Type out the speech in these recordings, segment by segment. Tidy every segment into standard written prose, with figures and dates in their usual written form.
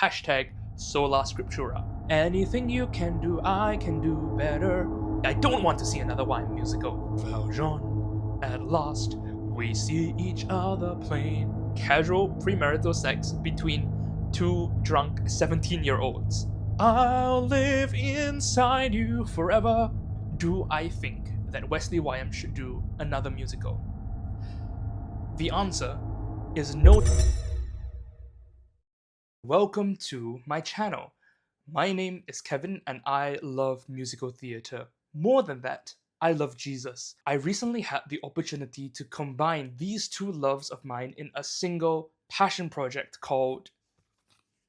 Hashtag Sola Scriptura. Anything you can do, I can do better. I don't want to see another wine musical. Valjean, at last, we see each other plain. Casual premarital sex between two drunk 17-year-olds. I'll live inside you forever. Do I think that Wesley YM should do another musical? The answer is no. Welcome to my channel. My name is Kevin and I love musical theatre. More than that, I love Jesus. I recently had the opportunity to combine these two loves of mine in a single passion project called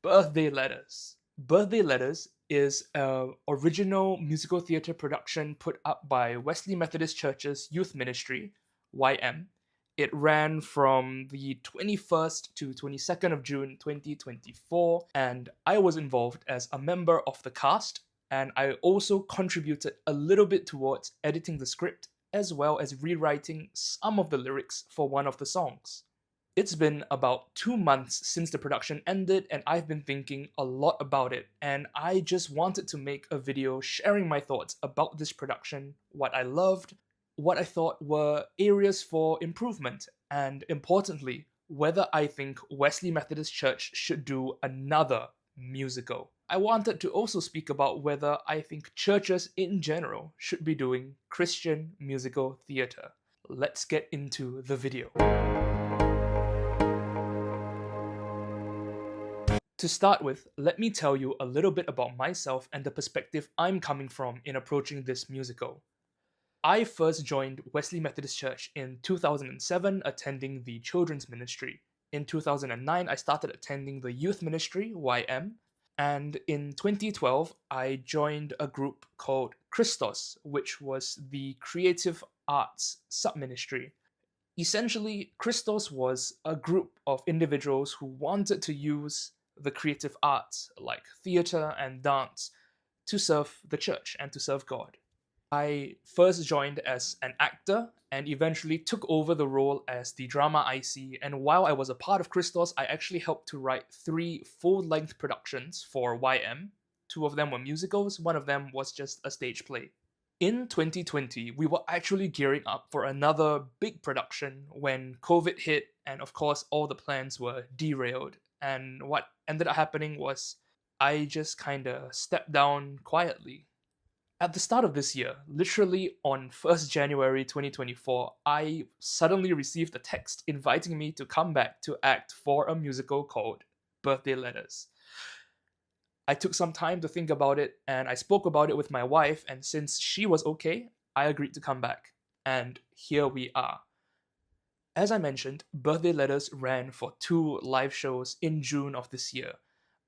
Birthday Letters. Birthday Letters is an original musical theatre production put up by Wesley Methodist Church's Youth Ministry, YM. It ran from the 21st to 22nd of June 2024, and I was involved as a member of the cast, and I also contributed a little bit towards editing the script, as well as rewriting some of the lyrics for one of the songs. It's been about 2 months since the production ended, and I've been thinking a lot about it, and I just wanted to make a video sharing my thoughts about this production, what I loved, what I thought were areas for improvement, and importantly, whether I think Wesley Methodist Church should do another musical. I wanted to also speak about whether I think churches in general should be doing Christian musical theatre. Let's get into the video. To start with, let me tell you a little bit about myself and the perspective I'm coming from in approaching this musical. I first joined Wesley Methodist Church in 2007, attending the children's ministry. In 2009, I started attending the youth ministry, YM, and in 2012, I joined a group called Christos, which was the creative arts sub-ministry. Essentially, Christos was a group of individuals who wanted to use the creative arts, like theatre and dance, to serve the church and to serve God. I first joined as an actor and eventually took over the role as the drama IC, and while I was a part of Christos, I actually helped to write 3 full-length productions for YM. 2 of them were musicals, 1 of them was just a stage play. In 2020, we were actually gearing up for another big production when COVID hit, and of course all the plans were derailed. And what ended up happening was I just kinda stepped down quietly. At the start of this year, literally on 1st January 2024, I suddenly received a text inviting me to come back to act for a musical called Birthday Letters. I took some time to think about it and I spoke about it with my wife, and since she was okay, I agreed to come back. And here we are. As I mentioned, Birthday Letters ran for 2 live shows in June of this year.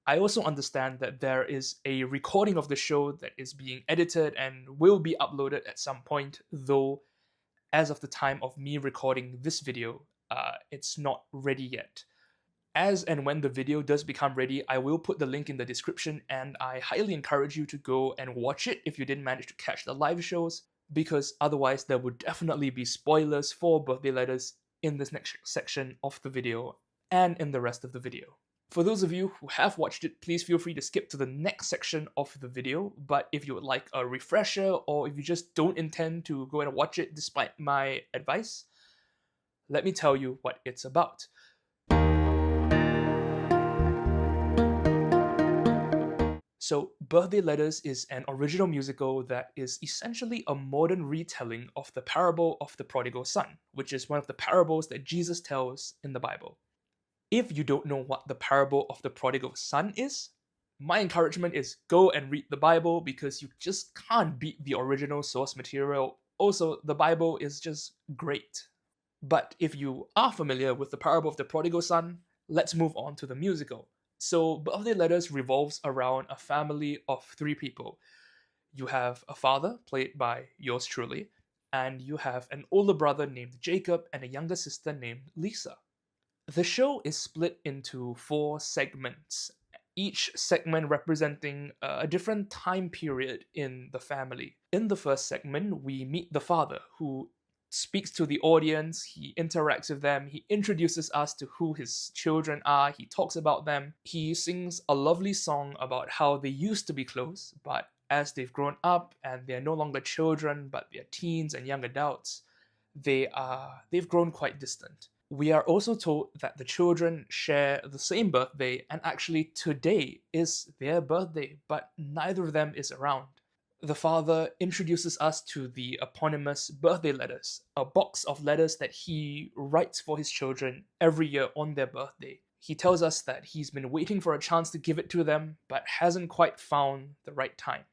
I also understand that there is a recording of the show that is being edited and will be uploaded at some point, though as of the time of me recording this video, it's not ready yet. As and when the video does become ready, I will put the link in the description, and I highly encourage you to go and watch it if you didn't manage to catch the live shows, because otherwise there would definitely be spoilers for Birthday Letters in this next section of the video and in the rest of the video. For those of you who have watched it, please feel free to skip to the next section of the video, but if you would like a refresher or if you just don't intend to go and watch it despite my advice, let me tell you what it's about. So, Birthday Letters is an original musical that is essentially a modern retelling of the parable of the Prodigal Son, which is one of the parables that Jesus tells in the Bible. If you don't know what the parable of the Prodigal Son is, my encouragement is go and read the Bible, because you just can't beat the original source material. Also, the Bible is just great. But if you are familiar with the parable of the Prodigal Son, let's move on to the musical. So, Birthday Letters revolves around a family of 3 people. You have a father, played by yours truly, and you have an older brother named Jacob and a younger sister named Lisa. The show is split into 4 segments, each segment representing a different time period in the family. In the first segment, we meet the father, who speaks to the audience, he interacts with them, he introduces us to who his children are, he talks about them, he sings a lovely song about how they used to be close, but as they've grown up and they're no longer children, but they're teens and young adults, they've grown quite distant. We are also told that the children share the same birthday, and actually today is their birthday, but neither of them is around. The father introduces us to the eponymous birthday letters, a box of letters that he writes for his children every year on their birthday. He tells us that he's been waiting for a chance to give it to them, but hasn't quite found the right time.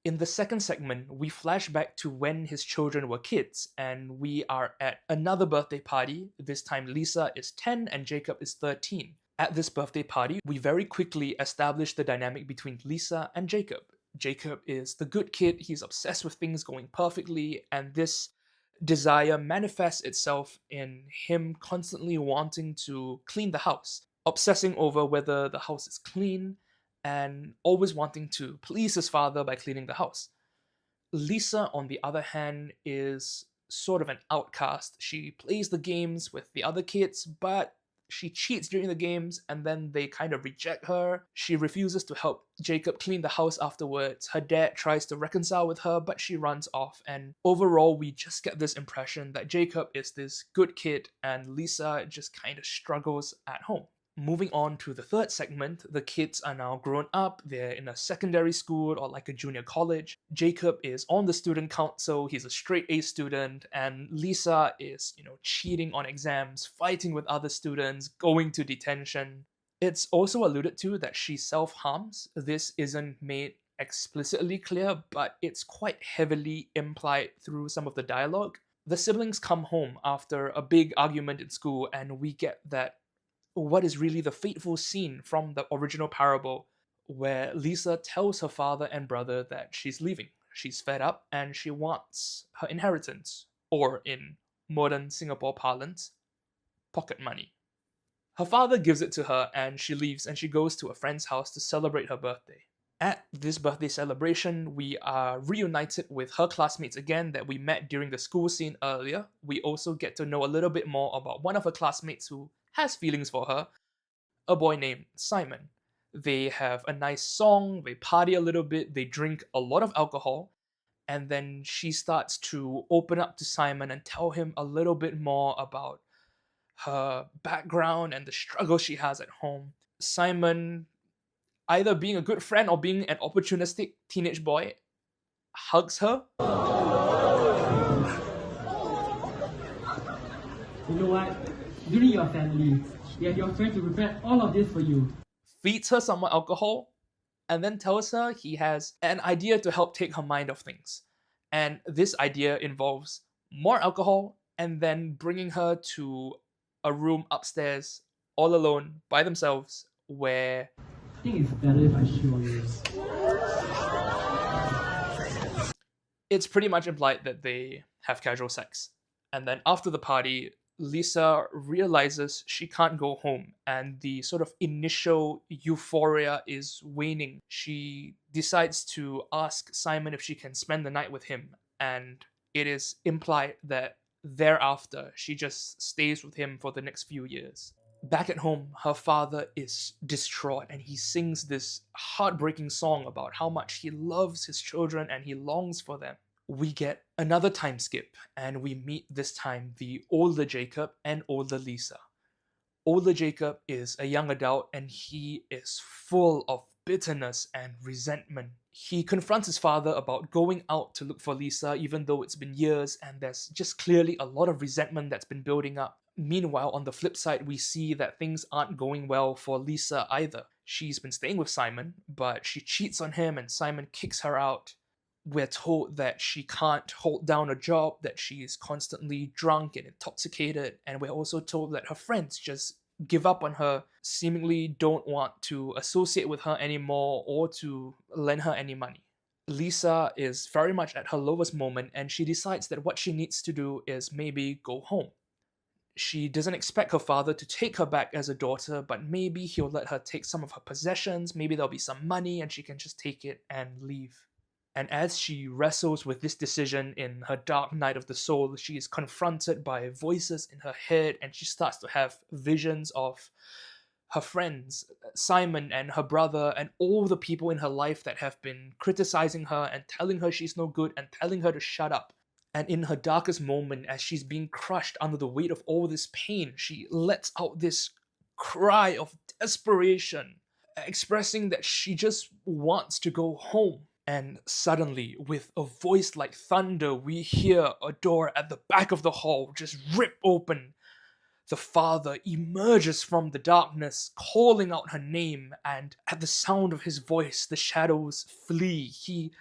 In the second segment, we flash back to when his children were kids, and we are at another birthday party. This time Lisa is 10 and Jacob is 13. At this birthday party, we very quickly establish the dynamic between Lisa and Jacob. Jacob is the good kid, he's obsessed with things going perfectly, and this desire manifests itself in him constantly wanting to clean the house, obsessing over whether the house is clean, and always wanting to please his father by cleaning the house. Lisa, on the other hand, is sort of an outcast. She plays the games with the other kids, but she cheats during the games and then they kind of reject her. She refuses to help Jacob clean the house afterwards. Her dad tries to reconcile with her, but she runs off. And overall, we just get this impression that Jacob is this good kid and Lisa just kind of struggles at home. Moving on to the third segment, the kids are now grown up, they're in a secondary school or like a junior college. Jacob is on the student council, he's a straight A student, and Lisa is, cheating on exams, fighting with other students, going to detention. It's also alluded to that she self-harms. This isn't made explicitly clear, but it's quite heavily implied through some of the dialogue. The siblings come home after a big argument in school, and we get that what is really the fateful scene from the original parable, where Lisa tells her father and brother that she's leaving. She's fed up and she wants her inheritance, or in modern Singapore parlance, pocket money. Her father gives it to her and she leaves and she goes to a friend's house to celebrate her birthday. At this birthday celebration, we are reunited with her classmates again that we met during the school scene earlier. We also get to know a little bit more about one of her classmates who has feelings for her, a boy named Simon. They have a nice song, they party a little bit, they drink a lot of alcohol, and then she starts to open up to Simon and tell him a little bit more about her background and the struggle she has at home. Simon, either being a good friend or being an opportunistic teenage boy, hugs her. You know what? You need your family. You have your friends to prepare all of this for you. Feeds her some more alcohol, and then tells her he has an idea to help take her mind off things. And this idea involves more alcohol and then bringing her to a room upstairs all alone by themselves where I think it's better if I show you. it's pretty much implied that they have casual sex. And then after the party, Lisa realizes she can't go home and the sort of initial euphoria is waning. She decides to ask Simon if she can spend the night with him, and it is implied that thereafter she just stays with him for the next few years. Back at home, her father is distraught and he sings this heartbreaking song about how much he loves his children and he longs for them. We get another time skip and we meet this time the older Jacob and older Lisa. Older Jacob is a young adult and he is full of bitterness and resentment. He confronts his father about going out to look for Lisa even though it's been years, and there's just clearly a lot of resentment that's been building up. Meanwhile, on the flip side, we see that things aren't going well for Lisa either. She's been staying with Simon, but she cheats on him and Simon kicks her out. We're told that she can't hold down a job, that she is constantly drunk and intoxicated, and we're also told that her friends just give up on her, seemingly don't want to associate with her anymore or to lend her any money. Lisa is very much at her lowest moment and she decides that what she needs to do is maybe go home. She doesn't expect her father to take her back as a daughter, but maybe he'll let her take some of her possessions, maybe there'll be some money and she can just take it and leave. And as she wrestles with this decision in her dark night of the soul, she is confronted by voices in her head, and she starts to have visions of her friends, Simon and her brother, and all the people in her life that have been criticizing her and telling her she's no good and telling her to shut up. And in her darkest moment, as she's being crushed under the weight of all this pain, she lets out this cry of desperation, expressing that she just wants to go home. And suddenly, with a voice like thunder, we hear a door at the back of the hall just rip open. The father emerges from the darkness, calling out her name, and at the sound of his voice, the shadows flee. He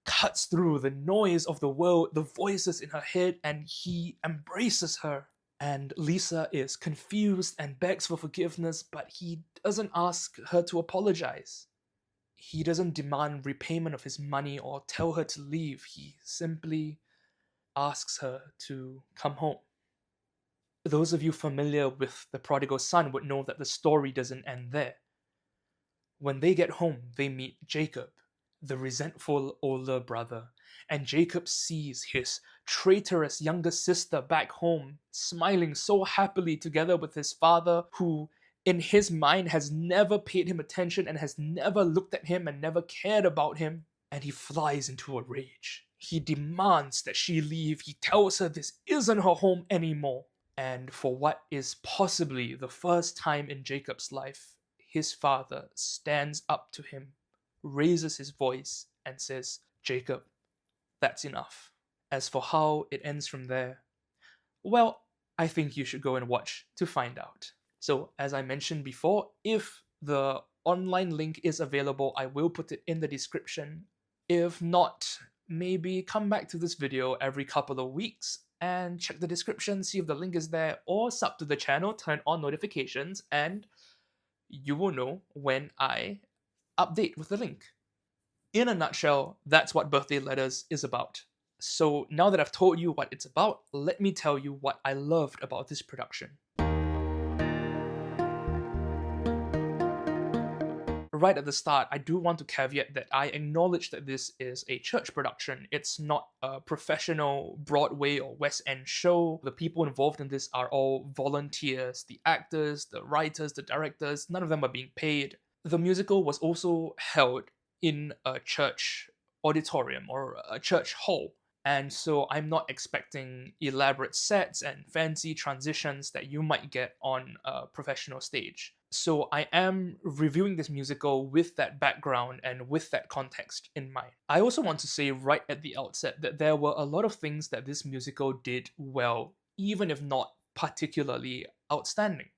cuts through the noise of the world, the voices in her head, and he embraces her. And Lisa is confused and begs for forgiveness, but he doesn't ask her to apologize. He doesn't demand repayment of his money or tell her to leave. He simply asks her to come home. Those of you familiar with The Prodigal Son would know that the story doesn't end there. When they get home, they meet Jacob, the resentful older brother, and Jacob sees his traitorous younger sister back home, smiling so happily together with his father, who in his mind has never paid him attention and has never looked at him and never cared about him. And he flies into a rage. He demands that she leave. He tells her this isn't her home anymore. And for what is possibly the first time in Jacob's life, his father stands up to him, raises his voice, and says, "Jacob, that's enough." As for how it ends from there, well, I think you should go and watch to find out. So, as I mentioned before, if the online link is available, I will put it in the description. If not, maybe come back to this video every couple of weeks and check the description, see if the link is there, or sub to the channel, turn on notifications, and you will know when I update with the link. In a nutshell, that's what Birthday Letters is about. So now that I've told you what it's about, let me tell you what I loved about this production. Right at the start, I do want to caveat that I acknowledge that this is a church production. It's not a professional Broadway or West End show. The people involved in this are all volunteers. The actors, the writers, the directors, none of them are being paid. The musical was also held in a church auditorium or a church hall. And so I'm not expecting elaborate sets and fancy transitions that you might get on a professional stage. So I am reviewing this musical with that background and with that context in mind. I also want to say right at the outset that there were a lot of things that this musical did well, even if not particularly outstanding.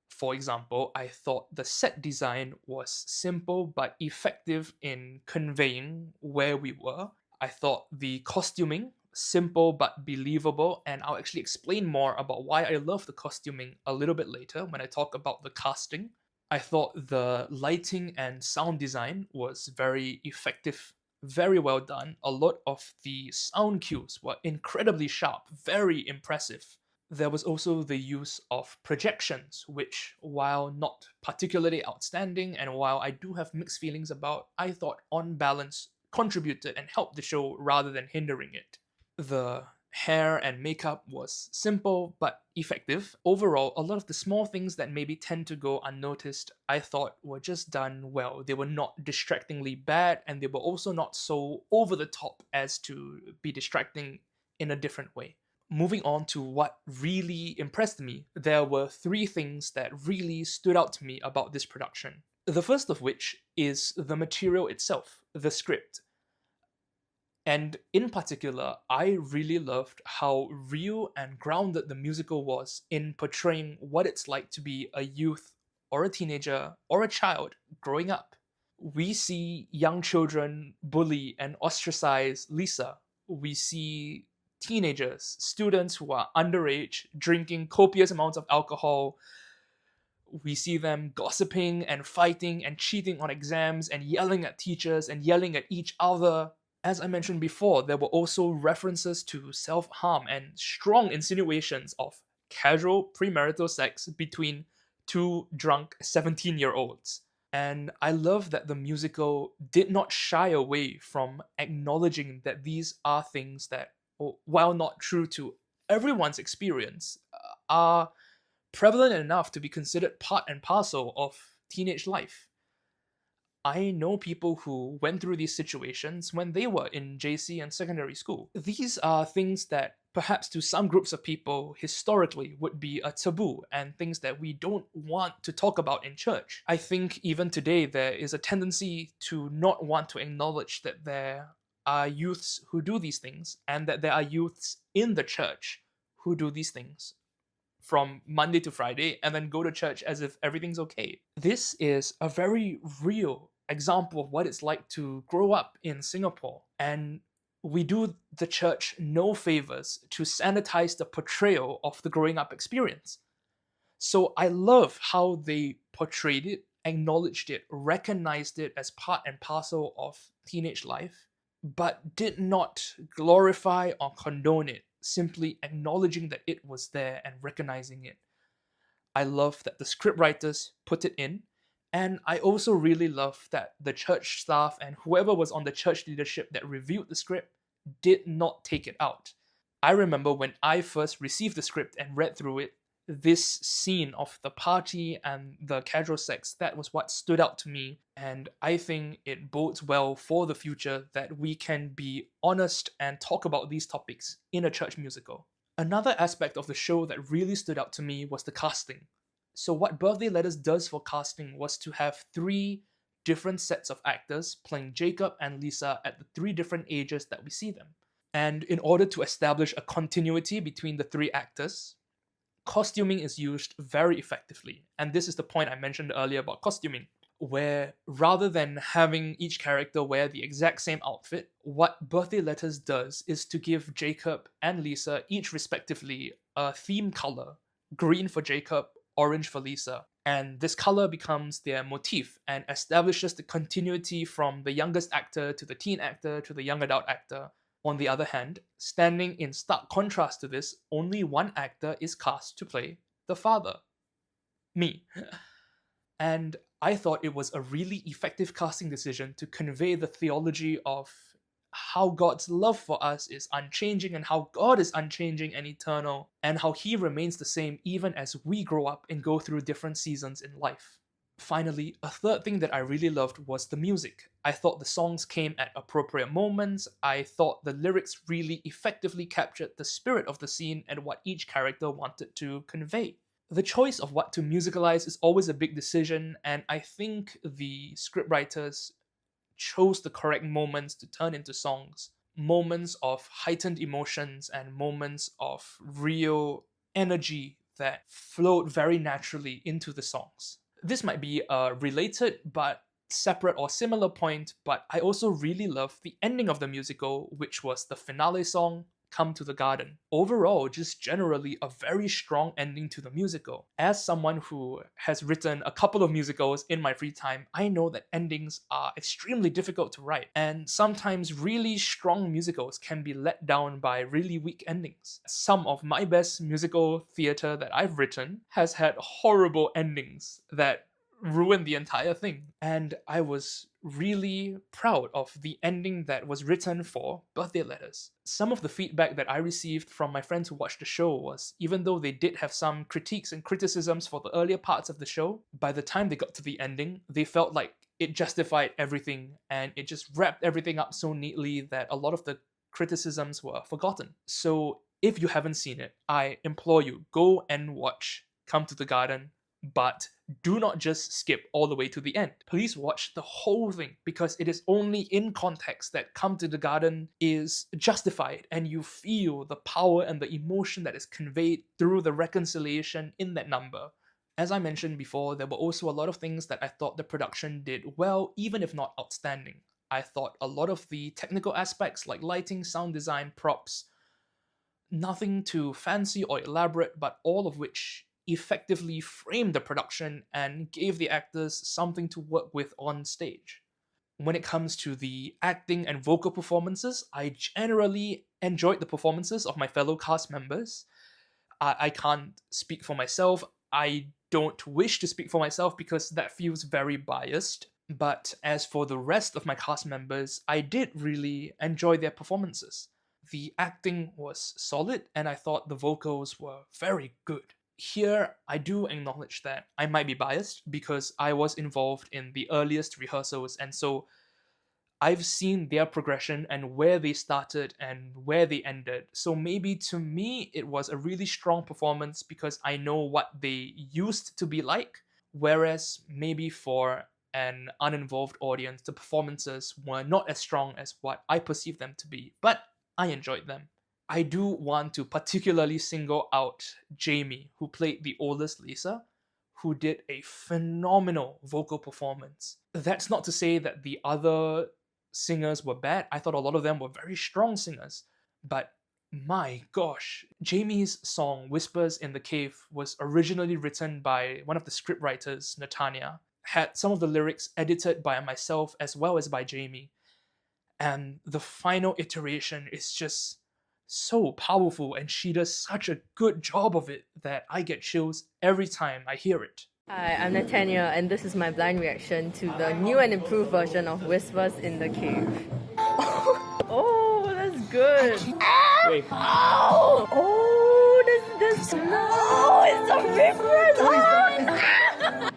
For example, I thought the set design was simple but effective in conveying where we were. I thought the costuming simple but believable, and I'll actually explain more about why I love the costuming a little bit later when I talk about the casting. I thought the lighting and sound design was very effective, very well done. A lot of the sound cues were incredibly sharp, very impressive. There was also the use of projections, which, while not particularly outstanding and while I do have mixed feelings about, I thought on balance contributed and helped the show rather than hindering it. The hair and makeup was simple but effective. Overall, a lot of the small things that maybe tend to go unnoticed, I thought were just done well. They were not distractingly bad, and they were also not so over the top as to be distracting in a different way. Moving on to what really impressed me, there were three things that really stood out to me about this production. The first of which is the material itself, the script. And in particular, I really loved how real and grounded the musical was in portraying what it's like to be a youth or a teenager or a child growing up. We see young children bully and ostracize Lisa. We see teenagers, students who are underage, drinking copious amounts of alcohol. We see them gossiping and fighting and cheating on exams and yelling at teachers and yelling at each other. As I mentioned before, there were also references to self-harm and strong insinuations of casual premarital sex between two drunk 17-year-olds. And I love that the musical did not shy away from acknowledging that these are things that, while not true to everyone's experience, are prevalent enough to be considered part and parcel of teenage life. I know people who went through these situations when they were in JC and secondary school. These are things that perhaps to some groups of people historically would be a taboo and things that we don't want to talk about in church. I think even today there is a tendency to not want to acknowledge that there are youths who do these things and that there are youths in the church who do these things from Monday to Friday and then go to church as if everything's okay. This is a very real example of what it's like to grow up in Singapore. And we do the church no favors to sanitize the portrayal of the growing up experience. So I love how they portrayed it, acknowledged it, recognized it as part and parcel of teenage life, but did not glorify or condone it, simply acknowledging that it was there and recognizing it. I love that the scriptwriters put it in, and I also really love that the church staff and whoever was on the church leadership that reviewed the script did not take it out. I remember when I first received the script and read through it, this scene of the party and the casual sex, that was what stood out to me, and I think it bodes well for the future that we can be honest and talk about these topics in a church musical. Another aspect of the show that really stood out to me was the casting. So what Birthday Letters does for casting was to have 3 different sets of actors playing Jacob and Lisa at the 3 different ages that we see them. And in order to establish a continuity between the 3 actors, costuming is used very effectively. And this is the point I mentioned earlier about costuming, where rather than having each character wear the exact same outfit, what Birthday Letters does is to give Jacob and Lisa each respectively a theme color: green for Jacob, orange for Lisa. And this color becomes their motif and establishes the continuity from the youngest actor to the teen actor to the young adult actor. On the other hand, standing in stark contrast to this, only one actor is cast to play the father. Me. And I thought it was a really effective casting decision to convey the theology of how God's love for us is unchanging and how God is unchanging and eternal, and how He remains the same even as we grow up and go through different seasons in life. Finally, a third thing that I really loved was the music. I thought the songs came at appropriate moments. I thought the lyrics really effectively captured the spirit of the scene and what each character wanted to convey. The choice of what to musicalize is always a big decision, and I think the scriptwriters chose the correct moments to turn into songs. Moments of heightened emotions and moments of real energy that flowed very naturally into the songs. This might be a related but separate or similar point, but I also really love the ending of the musical, which was the finale song, Come to the Garden. Overall, just generally a very strong ending to the musical. As someone who has written a couple of musicals in my free time, I know that endings are extremely difficult to write, and sometimes really strong musicals can be let down by really weak endings. Some of my best musical theatre that I've written has had horrible endings that ruin the entire thing. And I was really proud of the ending that was written for Birthday Letters. Some of the feedback that I received from my friends who watched the show was, even though they did have some critiques and criticisms for the earlier parts of the show, by the time they got to the ending, they felt like it justified everything and it just wrapped everything up so neatly that a lot of the criticisms were forgotten. So if you haven't seen it, I implore you, go and watch Come to the Garden, but do not just skip all the way to the end. Please watch the whole thing, because it is only in context that Come to the Garden is justified and you feel the power and the emotion that is conveyed through the reconciliation in that number. As I mentioned before, there were also a lot of things that I thought the production did well, even if not outstanding. I thought a lot of the technical aspects like lighting, sound design, props, nothing too fancy or elaborate, but all of which effectively framed the production and gave the actors something to work with on stage. When it comes to the acting and vocal performances, I generally enjoyed the performances of my fellow cast members. I can't speak for myself. I don't wish to speak for myself because that feels very biased. But as for the rest of my cast members, I did really enjoy their performances. The acting was solid, and I thought the vocals were very good. Here, I do acknowledge that I might be biased because I was involved in the earliest rehearsals, and so I've seen their progression and where they started and where they ended. So maybe to me, it was a really strong performance because I know what they used to be like. Whereas maybe for an uninvolved audience, the performances were not as strong as what I perceived them to be, but I enjoyed them. I do want to particularly single out Jamie, who played the oldest Lisa, who did a phenomenal vocal performance. That's not to say that the other singers were bad. I thought a lot of them were very strong singers. But my gosh, Jamie's song Whispers in the Cave was originally written by one of the scriptwriters, Natania, had some of the lyrics edited by myself as well as by Jamie. And the final iteration is just so powerful, and she does such a good job of it that I get chills every time I hear it. Hi, I'm Natania, and this is my blind reaction to the new and improved version of Whispers in the Cave. Oh, that's good. Wait. Oh, this no, it's a reference. Oh my gosh.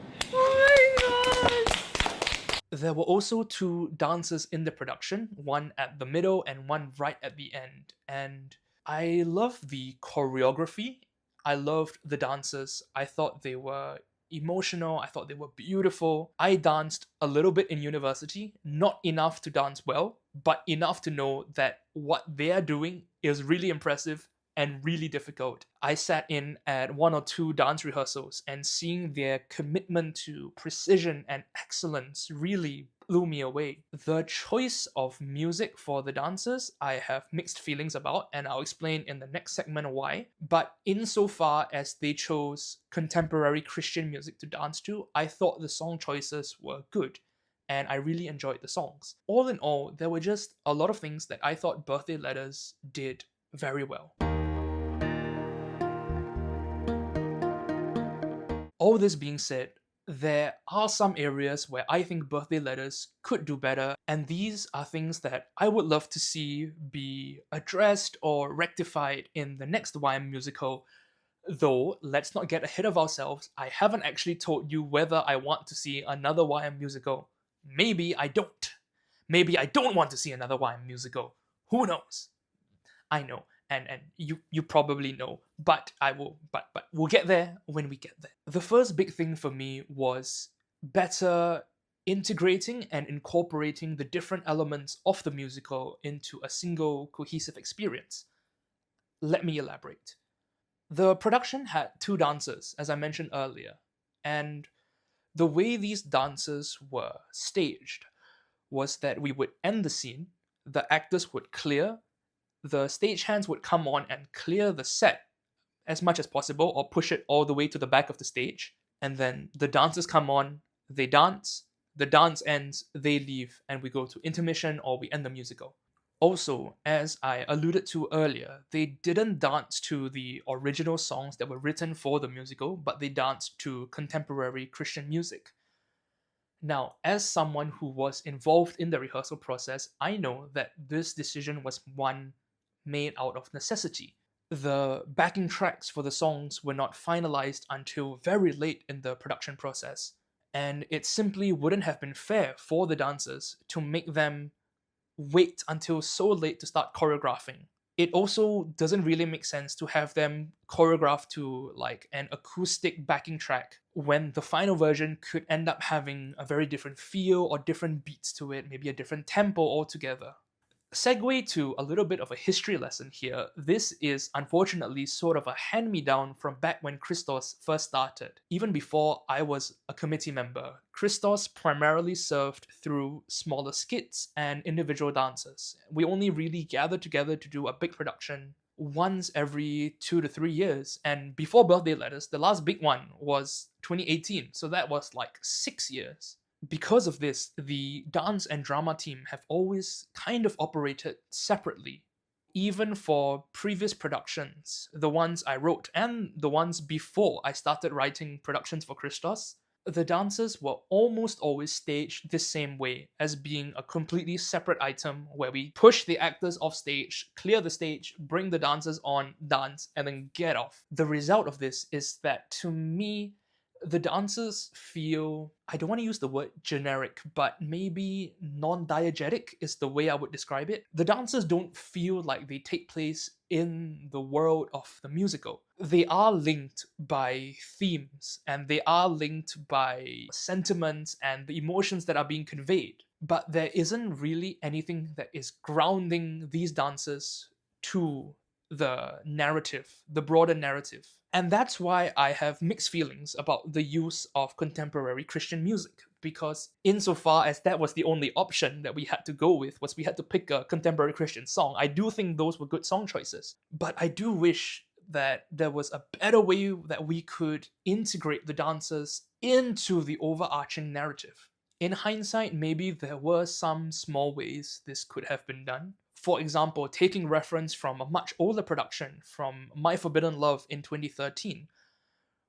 There were also two dancers in the production, one at the middle and one right at the end. And I loved the choreography. I loved the dancers. I thought they were emotional. I thought they were beautiful. I danced a little bit in university, not enough to dance well, but enough to know that what they are doing is really impressive and really difficult. I sat in at one or two dance rehearsals, and seeing their commitment to precision and excellence really blew me away. The choice of music for the dancers, I have mixed feelings about, and I'll explain in the next segment why. But insofar as they chose contemporary Christian music to dance to, I thought the song choices were good, and I really enjoyed the songs. All in all, there were just a lot of things that I thought Birthday Letters did very well. All this being said, there are some areas where I think Birthday Letters could do better, and these are things that I would love to see be addressed or rectified in the next YM musical. Though, let's not get ahead of ourselves, I haven't actually told you whether I want to see another YM musical. Maybe I don't. Maybe I don't want to see another YM musical. Who knows? I know. And you probably know, but we'll get there when we get there. The first big thing for me was better integrating and incorporating the different elements of the musical into a single cohesive experience. Let me elaborate. The production had two dancers, as I mentioned earlier, and the way these dances were staged was that we would end the scene, the actors would clear, the stagehands would come on and clear the set as much as possible or push it all the way to the back of the stage. And then the dancers come on, they dance, the dance ends, they leave, and we go to intermission or we end the musical. Also, as I alluded to earlier, they didn't dance to the original songs that were written for the musical, but they danced to contemporary Christian music. Now, as someone who was involved in the rehearsal process, I know that this decision was one made out of necessity. The backing tracks for the songs were not finalized until very late in the production process, and it simply wouldn't have been fair for the dancers to make them wait until so late to start choreographing. It also doesn't really make sense to have them choreograph to like an acoustic backing track when the final version could end up having a very different feel or different beats to it, maybe a different tempo altogether. Segue to a little bit of a history lesson here. This is unfortunately sort of a hand-me-down from back when Christos first started. Even before I was a committee member, Christos primarily served through smaller skits and individual dances. We only really gathered together to do a big production once every 2 to 3 years, and before Birthday Letters, the last big one was 2018, so that was like 6 years. Because of this, the dance and drama team have always kind of operated separately. even for previous productions, the ones I wrote and the ones before I started writing productions for Christos, the dances were almost always staged the same way, as being a completely separate item where we push the actors off stage, clear the stage, bring the dancers on, dance, and then get off. The result of this is that, to me, the dancers feel, I don't want to use the word generic, but maybe non-diegetic is the way I would describe it. The dancers don't feel like they take place in the world of the musical. They are linked by themes, and they are linked by sentiments and the emotions that are being conveyed. But there isn't really anything that is grounding these dancers to the narrative, the broader narrative. And that's why I have mixed feelings about the use of contemporary Christian music, because insofar as that was the only option that we had to go with, was we had to pick a contemporary Christian song, I do think those were good song choices. But I do wish that there was a better way that we could integrate the dancers into the overarching narrative. In hindsight, maybe there were some small ways this could have been done. For example, taking reference from a much older production, from My Forbidden Love in 2013,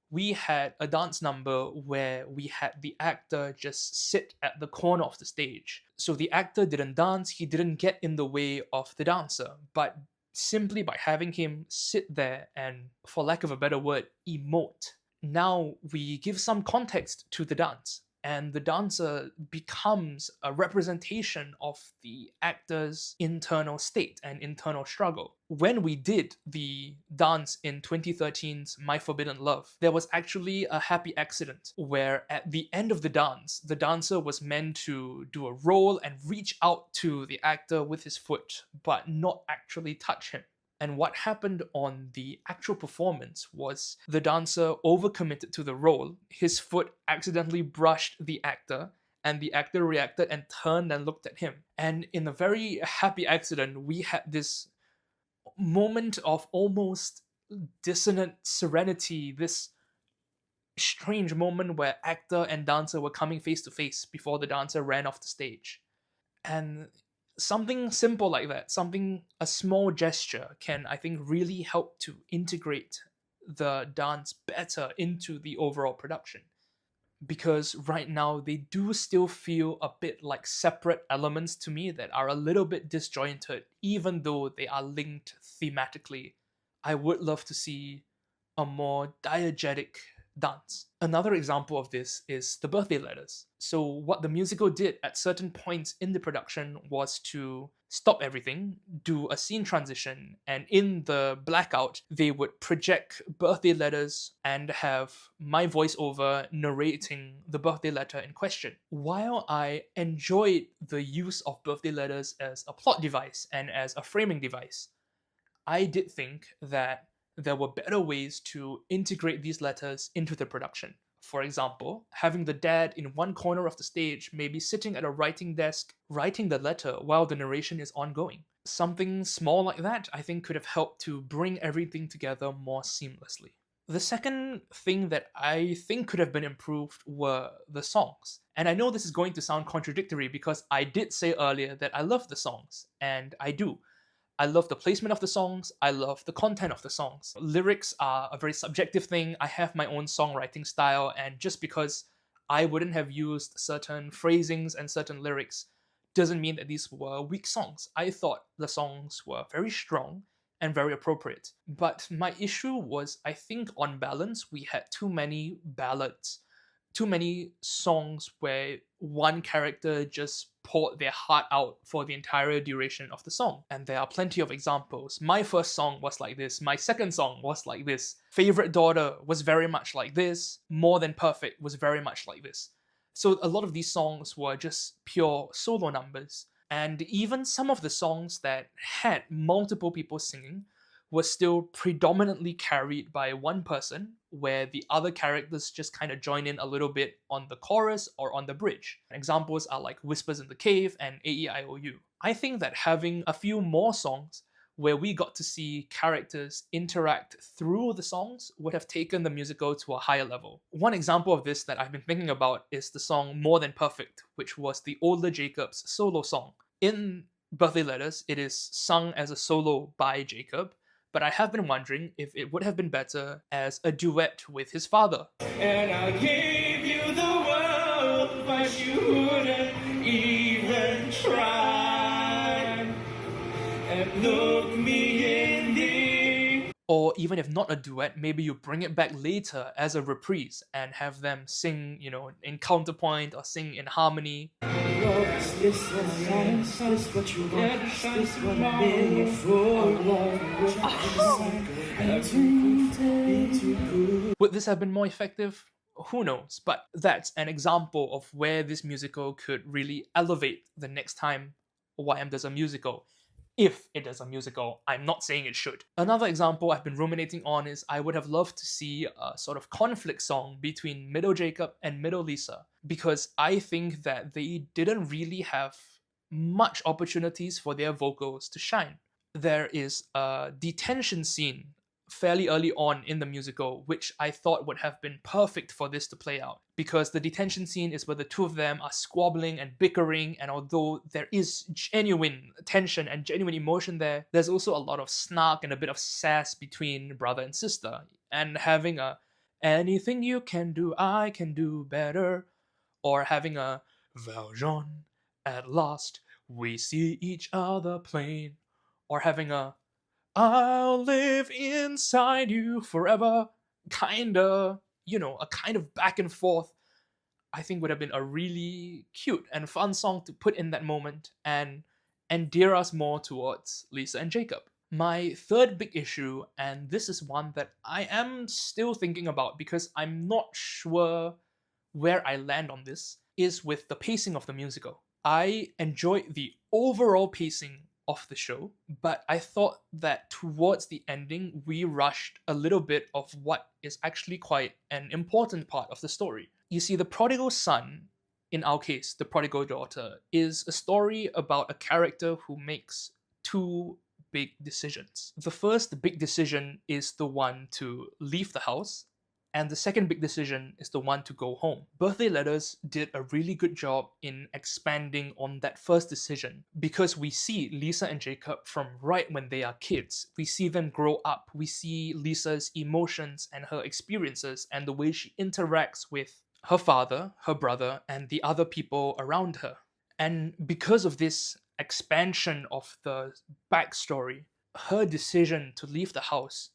we had a dance number where we had the actor just sit at the corner of the stage. So the actor didn't dance, he didn't get in the way of the dancer, but simply by having him sit there and, for lack of a better word, emote, now we give some context to the dance. And the dancer becomes a representation of the actor's internal state and internal struggle. When we did the dance in 2013's My Forbidden Love, there was actually a happy accident where at the end of the dance, the dancer was meant to do a roll and reach out to the actor with his foot, but not actually touch him. And what happened on the actual performance was the dancer overcommitted to the role, his foot accidentally brushed the actor, and the actor reacted and turned and looked at him. And in a very happy accident, we had this moment of almost dissonant serenity, this strange moment where actor and dancer were coming face to face before the dancer ran off the stage. And something simple like that, a small gesture can, I think, really help to integrate the dance better into the overall production. Because right now, they do still feel a bit like separate elements to me that are a little bit disjointed, even though they are linked thematically. I would love to see a more diegetic dance. Another example of this is the birthday letters. So what the musical did at certain points in the production was to stop everything, do a scene transition, and in the blackout, they would project birthday letters and have my voiceover narrating the birthday letter in question. While I enjoyed the use of birthday letters as a plot device and as a framing device, I did think that there were better ways to integrate these letters into the production. For example, having the dad in one corner of the stage, maybe sitting at a writing desk, writing the letter while the narration is ongoing. Something small like that, I think, could have helped to bring everything together more seamlessly. The second thing that I think could have been improved were the songs. And I know this is going to sound contradictory because I did say earlier that I love the songs, and I do. I love the placement of the songs, I love the content of the songs. Lyrics are a very subjective thing. I have my own songwriting style, and just because I wouldn't have used certain phrasings and certain lyrics doesn't mean that these were weak songs. I thought the songs were very strong and very appropriate. But my issue was, I think on balance, we had too many ballads, too many songs where one character just poured their heart out for the entire duration of the song. And there are plenty of examples. My first song was like this. My second song was like this. Favorite Daughter was very much like this. More Than Perfect was very much like this. So a lot of these songs were just pure solo numbers. And even some of the songs that had multiple people singing were still predominantly carried by one person, where the other characters just kind of join in a little bit on the chorus or on the bridge. Examples are like Whispers in the Cave and AEIOU. I think that having a few more songs where we got to see characters interact through the songs would have taken the musical to a higher level. One example of this that I've been thinking about is the song More Than Perfect, which was the older Jacob's solo song. In Birthday Letters, it is sung as a solo by Jacob, but I have been wondering if it would have been better as a duet with his father. And I gave you the world, but you wouldn't even try. And look me in the... Or even if not a duet, maybe you bring it back later as a reprise and have them sing, in counterpoint or sing in harmony. Would this have been more effective? Who knows? But that's an example of where this musical could really elevate the next time YM does a musical. If it does a musical, I'm not saying it should. Another example I've been ruminating on is I would have loved to see a sort of conflict song between Middle Jacob and Middle Lisa, because I think that they didn't really have much opportunities for their vocals to shine. There is a detention scene fairly early on in the musical, which I thought would have been perfect for this to play out, because the detention scene is where the two of them are squabbling and bickering, and although there is genuine tension and genuine emotion there, there's also a lot of snark and a bit of sass between brother and sister, and having a anything you can do, I can do better, or having a Valjean, at last we see each other plain, or having a I'll live inside you forever, a kind of back and forth, I think would have been a really cute and fun song to put in that moment and endear us more towards Lisa and Jacob. My third big issue, and this is one that I am still thinking about because I'm not sure where I land on this, is with the pacing of the musical. I enjoyed the overall pacing of the show, but I thought that towards the ending we rushed a little bit of what is actually quite an important part of the story. You see, the prodigal son, in our case the prodigal daughter, is a story about a character who makes two big decisions. The first big decision is the one to leave the house, and the second big decision is the one to go home. Birthday Letters did a really good job in expanding on that first decision, because we see Lisa and Jacob from right when they are kids. We see them grow up. We see Lisa's emotions and her experiences and the way she interacts with her father, her brother, and the other people around her. And because of this expansion of the backstory, her decision to leave the house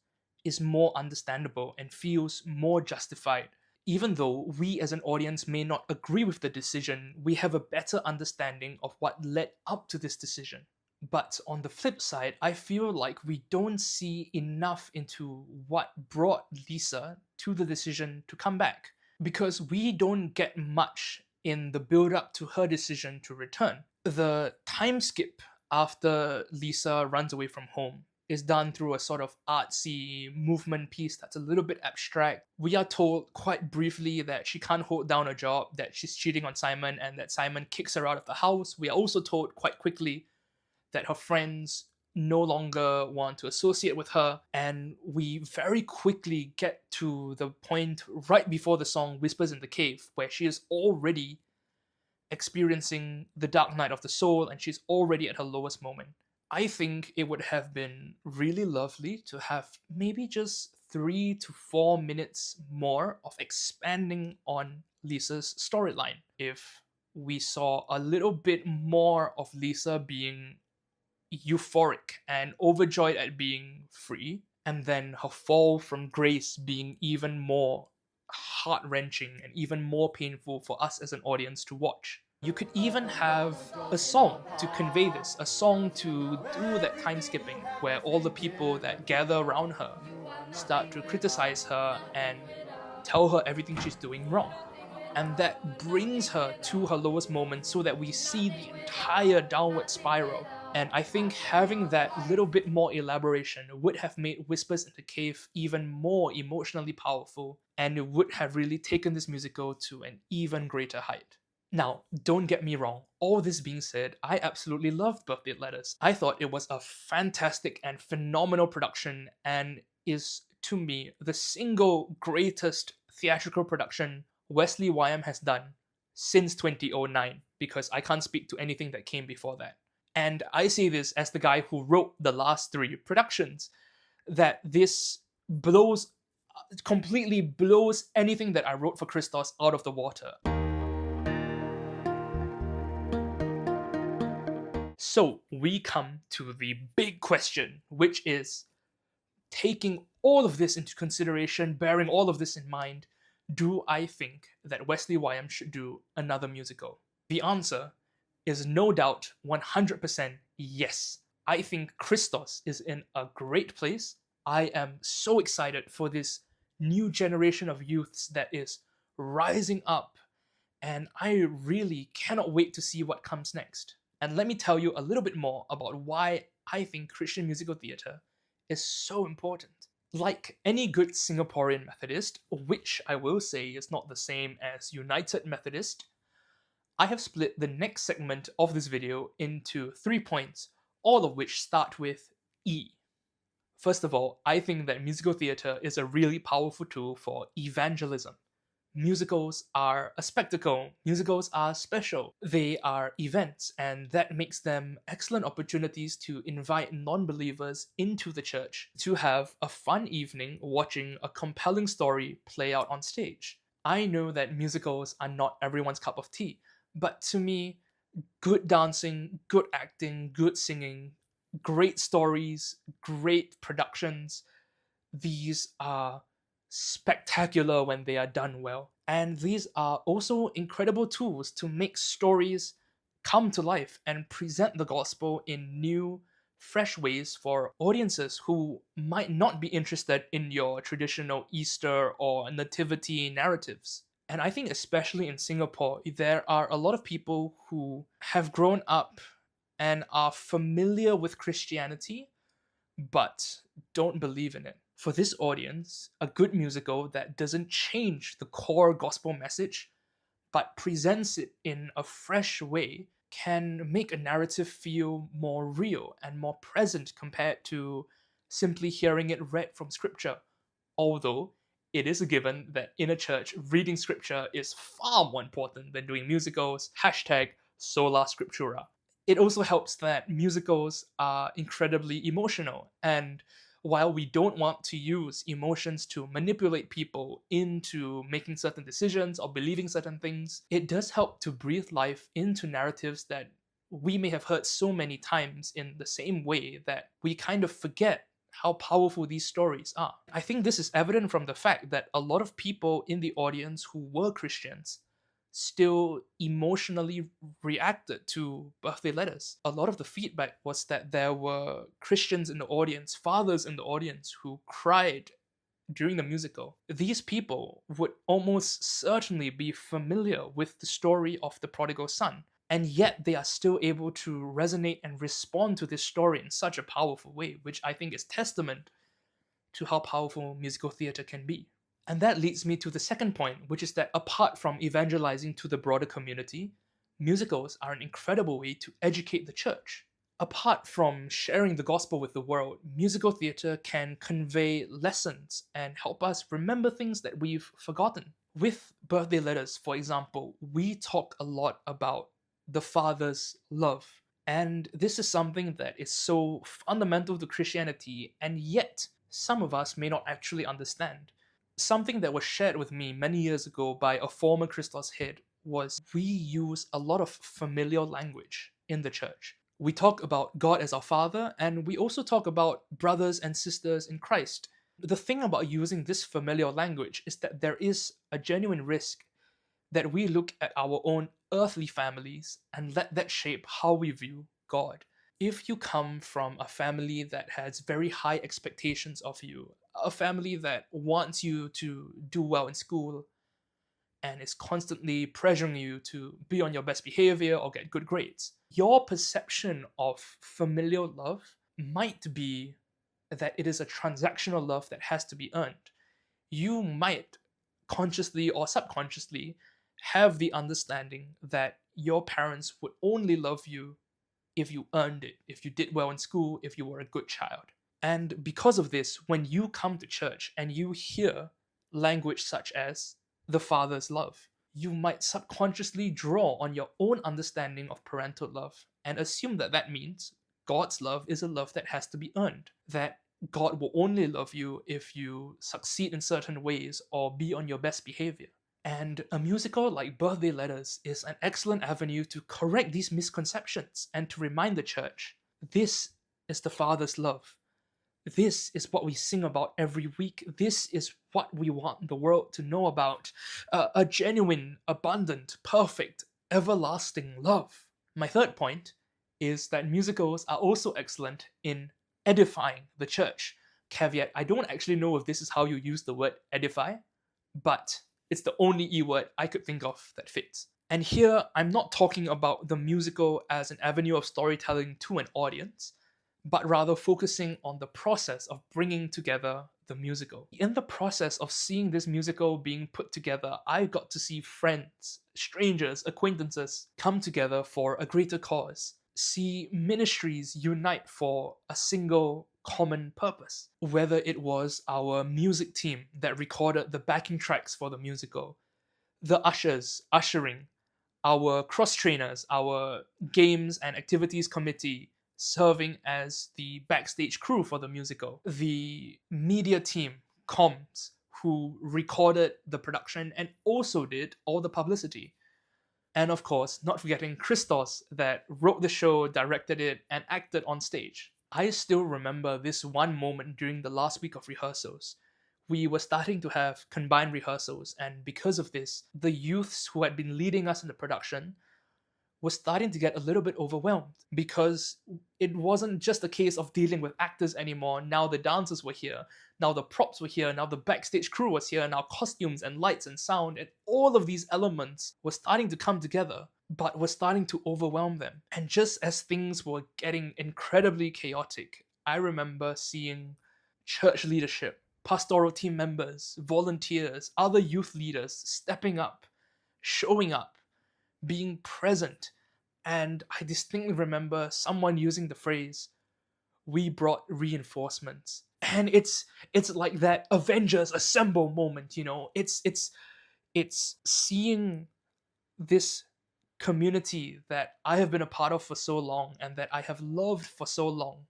is more understandable and feels more justified. Even though we as an audience may not agree with the decision, we have a better understanding of what led up to this decision. But on the flip side, I feel like we don't see enough into what brought Lisa to the decision to come back, because we don't get much in the build up to her decision to return. The time skip after Lisa runs away from home is done through a sort of artsy movement piece that's a little bit abstract. We are told quite briefly that she can't hold down a job, that she's cheating on Simon, and that Simon kicks her out of the house. We are also told quite quickly that her friends no longer want to associate with her, and we very quickly get to the point right before the song Whispers in the Cave, where she is already experiencing the dark night of the soul and she's already at her lowest moment. I think it would have been really lovely to have maybe just 3 to 4 minutes more of expanding on Lisa's storyline. If we saw a little bit more of Lisa being euphoric and overjoyed at being free, and then her fall from grace being even more heart-wrenching and even more painful for us as an audience to watch. You could even have a song to convey this, a song to do that time skipping, where all the people that gather around her start to criticize her and tell her everything she's doing wrong. And that brings her to her lowest moment so that we see the entire downward spiral. And I think having that little bit more elaboration would have made Whispers in the Cave even more emotionally powerful, and it would have really taken this musical to an even greater height. Now, don't get me wrong, all this being said, I absolutely loved Birthday Letters. I thought it was a fantastic and phenomenal production, and is, to me, the single greatest theatrical production Wesley YM has done since 2009, because I can't speak to anything that came before that. And I say this as the guy who wrote the last 3 productions, that this completely blows anything that I wrote for Christos out of the water. So we come to the big question, which is, taking all of this into consideration, bearing all of this in mind, do I think that Wesley YM should do another musical? The answer is no doubt 100% yes. I think Christos is in a great place. I am so excited for this new generation of youths that is rising up, and I really cannot wait to see what comes next. And let me tell you a little bit more about why I think Christian musical theatre is so important. Like any good Singaporean Methodist, which I will say is not the same as United Methodist, I have split the next segment of this video into 3 points, all of which start with E. First of all, I think that musical theatre is a really powerful tool for evangelism. Musicals are a spectacle, musicals are special, they are events, and that makes them excellent opportunities to invite non-believers into the church to have a fun evening watching a compelling story play out on stage. I know that musicals are not everyone's cup of tea, but to me, good dancing, good acting, good singing, great stories, great productions, these are spectacular when they are done well. And these are also incredible tools to make stories come to life and present the gospel in new, fresh ways for audiences who might not be interested in your traditional Easter or nativity narratives. And I think especially in Singapore, there are a lot of people who have grown up and are familiar with Christianity, but don't believe in it. For this audience, a good musical that doesn't change the core gospel message, but presents it in a fresh way, can make a narrative feel more real and more present compared to simply hearing it read from scripture. Although it is a given that in a church, reading scripture is far more important than doing musicals. #sola scriptura. It also helps that musicals are incredibly emotional, and while we don't want to use emotions to manipulate people into making certain decisions or believing certain things, it does help to breathe life into narratives that we may have heard so many times, in the same way that we kind of forget how powerful these stories are. I think this is evident from the fact that a lot of people in the audience who were Christians still emotionally reacted to birthday letters. A lot of the feedback was that there were Christians in the audience, fathers in the audience, who cried during the musical. These people would almost certainly be familiar with the story of the Prodigal Son, and yet they are still able to resonate and respond to this story in such a powerful way, which I think is testament to how powerful musical theatre can be. And that leads me to the second point, which is that apart from evangelizing to the broader community, musicals are an incredible way to educate the church. Apart from sharing the gospel with the world, musical theatre can convey lessons and help us remember things that we've forgotten. With birthday letters, for example, we talk a lot about the Father's love. And this is something that is so fundamental to Christianity, and yet some of us may not actually understand. Something that was shared with me many years ago by a former Christos head was we use a lot of familial language in the church. We talk about God as our Father, and we also talk about brothers and sisters in Christ. The thing about using this familial language is that there is a genuine risk that we look at our own earthly families and let that shape how we view God. If you come from a family that has very high expectations of you, a family that wants you to do well in school and is constantly pressuring you to be on your best behavior or get good grades, your perception of familial love might be that it is a transactional love that has to be earned. You might consciously or subconsciously have the understanding that your parents would only love you if you earned it, if you did well in school, if you were a good child. And because of this, when you come to church and you hear language such as the Father's love, you might subconsciously draw on your own understanding of parental love and assume that that means God's love is a love that has to be earned, that God will only love you if you succeed in certain ways or be on your best behavior. And a musical like Birthday Letters is an excellent avenue to correct these misconceptions and to remind the church this is the Father's love. This is what we sing about every week. This is what we want the world to know about. A genuine, abundant, perfect, everlasting love. My third point is that musicals are also excellent in edifying the church. Caveat, I don't actually know if this is how you use the word edify, but it's the only E word I could think of that fits. And here, I'm not talking about the musical as an avenue of storytelling to an audience, but rather focusing on the process of bringing together the musical. In the process of seeing this musical being put together, I got to see friends, strangers, acquaintances come together for a greater cause, see ministries unite for a single common purpose. Whether it was our music team that recorded the backing tracks for the musical, the ushers ushering, our cross trainers, our games and activities committee serving as the backstage crew for the musical, the media team, comms, who recorded the production and also did all the publicity. And of course, not forgetting Christos that wrote the show, directed it, and acted on stage. I still remember this one moment during the last week of rehearsals. We were starting to have combined rehearsals, and because of this, the youths who had been leading us in the production was starting to get a little bit overwhelmed because it wasn't just a case of dealing with actors anymore. Now the dancers were here, now the props were here, now the backstage crew was here, now costumes and lights and sound, and all of these elements were starting to come together, but were starting to overwhelm them. And just as things were getting incredibly chaotic, I remember seeing church leadership, pastoral team members, volunteers, other youth leaders stepping up, showing up, being present. And I distinctly remember someone using the phrase, "We brought reinforcements." And it's like that Avengers Assemble moment, you know. It's seeing this community that I have been a part of for so long and that I have loved for so long.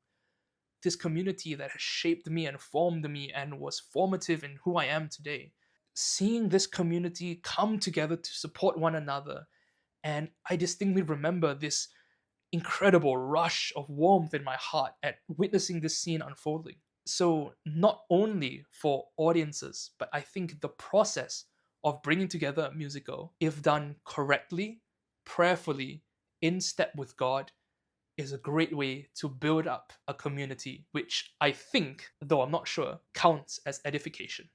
This community that has shaped me and formed me and was formative in who I am today. Seeing this community come together to support one another. And I distinctly remember this incredible rush of warmth in my heart at witnessing this scene unfolding. So, not only for audiences, but I think the process of bringing together a musical, if done correctly, prayerfully, in step with God, is a great way to build up a community, which I think, though I'm not sure, counts as edification.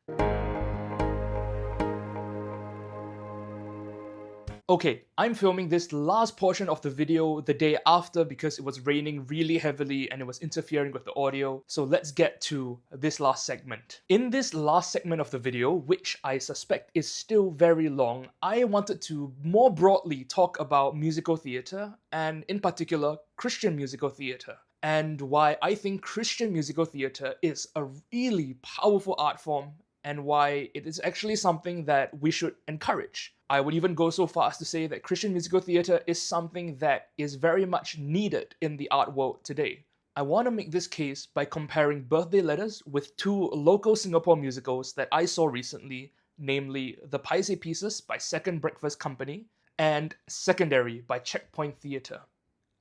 Okay, I'm filming this last portion of the video the day after because it was raining really heavily and it was interfering with the audio, so let's get to this last segment. In this last segment of the video, which I suspect is still very long, I wanted to more broadly talk about musical theatre, and in particular, Christian musical theatre, and why I think Christian musical theatre is a really powerful art form and why it is actually something that we should encourage. I would even go so far as to say that Christian musical theatre is something that is very much needed in the art world today. I want to make this case by comparing Birthday Letters with two local Singapore musicals that I saw recently, namely The Paiseh Pieces by Second Breakfast Company and Secondary by Checkpoint Theatre.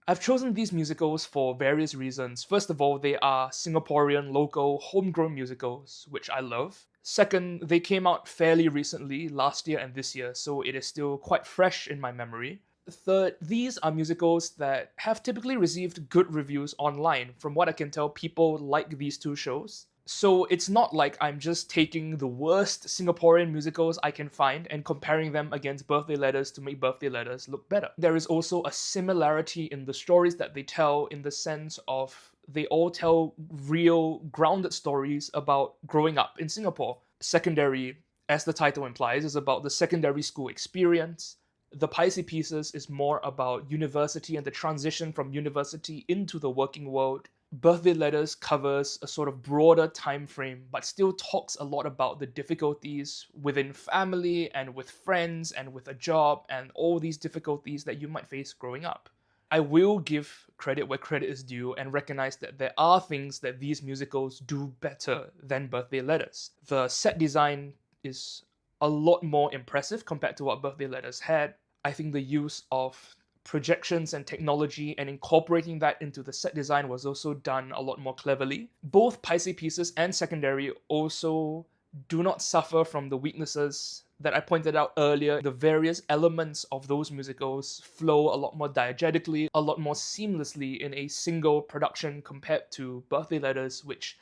I've chosen these musicals for various reasons. First of all, they are Singaporean, local, homegrown musicals, which I love. Second, they came out fairly recently, last year and this year, so it is still quite fresh in my memory. Third, these are musicals that have typically received good reviews online. From what I can tell, people like these two shows. So it's not like I'm just taking the worst Singaporean musicals I can find and comparing them against Birthday Letters to make Birthday Letters look better. There is also a similarity in the stories that they tell, in the sense of they all tell real, grounded stories about growing up in Singapore. Secondary, as the title implies, is about the secondary school experience. The Paiseh Pieces is more about university and the transition from university into the working world. Birthday Letters covers a sort of broader time frame, but still talks a lot about the difficulties within family and with friends and with a job and all these difficulties that you might face growing up. I will give credit where credit is due and recognize that there are things that these musicals do better than Birthday Letters. The set design is a lot more impressive compared to what Birthday Letters had. I think the use of projections and technology and incorporating that into the set design was also done a lot more cleverly. Both Paiseh Pieces and Secondary also do not suffer from the weaknesses that I pointed out earlier. The various elements of those musicals flow a lot more diegetically, a lot more seamlessly in a single production compared to Birthday Letters, which,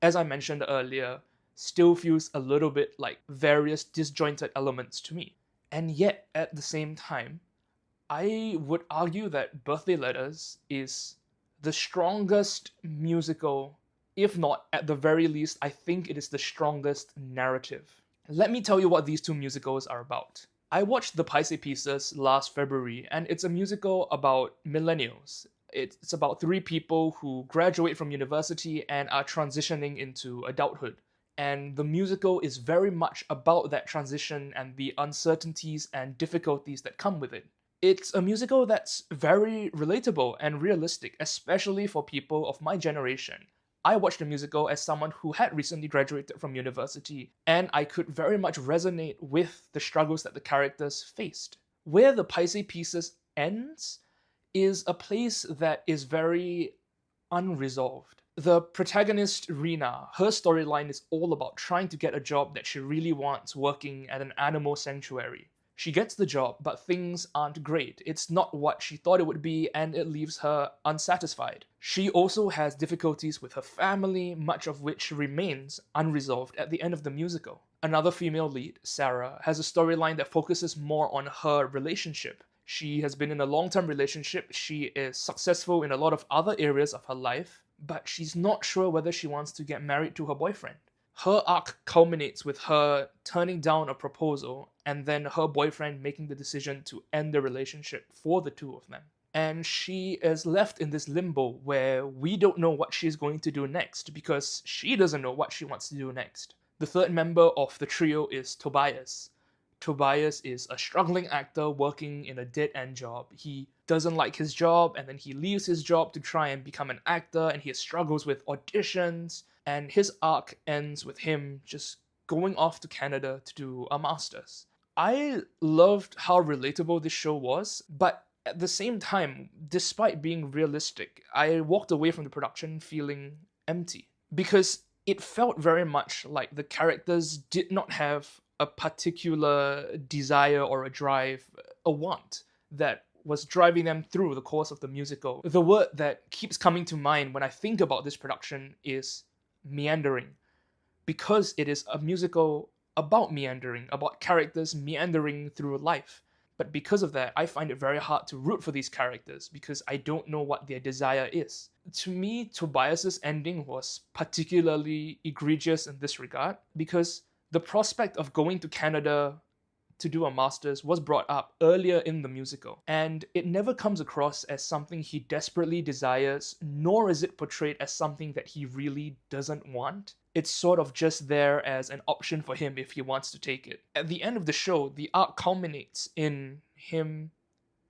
as I mentioned earlier, still feels a little bit like various disjointed elements to me. And yet, at the same time, I would argue that Birthday Letters is the strongest musical, if not, at the very least, I think it is the strongest narrative. Let me tell you what these two musicals are about. I watched the Paiseh Pieces last February, and it's a musical about millennials. It's about three people who graduate from university and are transitioning into adulthood. And the musical is very much about that transition and the uncertainties and difficulties that come with it. It's a musical that's very relatable and realistic, especially for people of my generation. I watched the musical as someone who had recently graduated from university, and I could very much resonate with the struggles that the characters faced. Where the Paiseh Pieces ends is a place that is very unresolved. The protagonist, Rena, her storyline is all about trying to get a job that she really wants working at an animal sanctuary. She gets the job, but things aren't great. It's not what she thought it would be, and it leaves her unsatisfied. She also has difficulties with her family, much of which remains unresolved at the end of the musical. Another female lead, Sarah, has a storyline that focuses more on her relationship. She has been in a long-term relationship, she is successful in a lot of other areas of her life, but she's not sure whether she wants to get married to her boyfriend. Her arc culminates with her turning down a proposal and then her boyfriend making the decision to end the relationship for the two of them. And she is left in this limbo where we don't know what she's going to do next because she doesn't know what she wants to do next. The third member of the trio is Tobias. Tobias is a struggling actor working in a dead-end job. He doesn't like his job and then he leaves his job to try and become an actor, and he struggles with auditions, and his arc ends with him just going off to Canada to do a master's. I loved how relatable this show was, but at the same time, despite being realistic, I walked away from the production feeling empty because it felt very much like the characters did not have a particular desire or a drive, a want that was driving them through the course of the musical. The word that keeps coming to mind when I think about this production is meandering, because it is a musical about meandering, about characters meandering through life. But because of that, I find it very hard to root for these characters because I don't know what their desire is. To me, Tobias's ending was particularly egregious in this regard because the prospect of going to Canada to do a master's was brought up earlier in the musical, and it never comes across as something he desperately desires, nor is it portrayed as something that he really doesn't want. It's sort of just there as an option for him if he wants to take it. At the end of the show, the arc culminates in him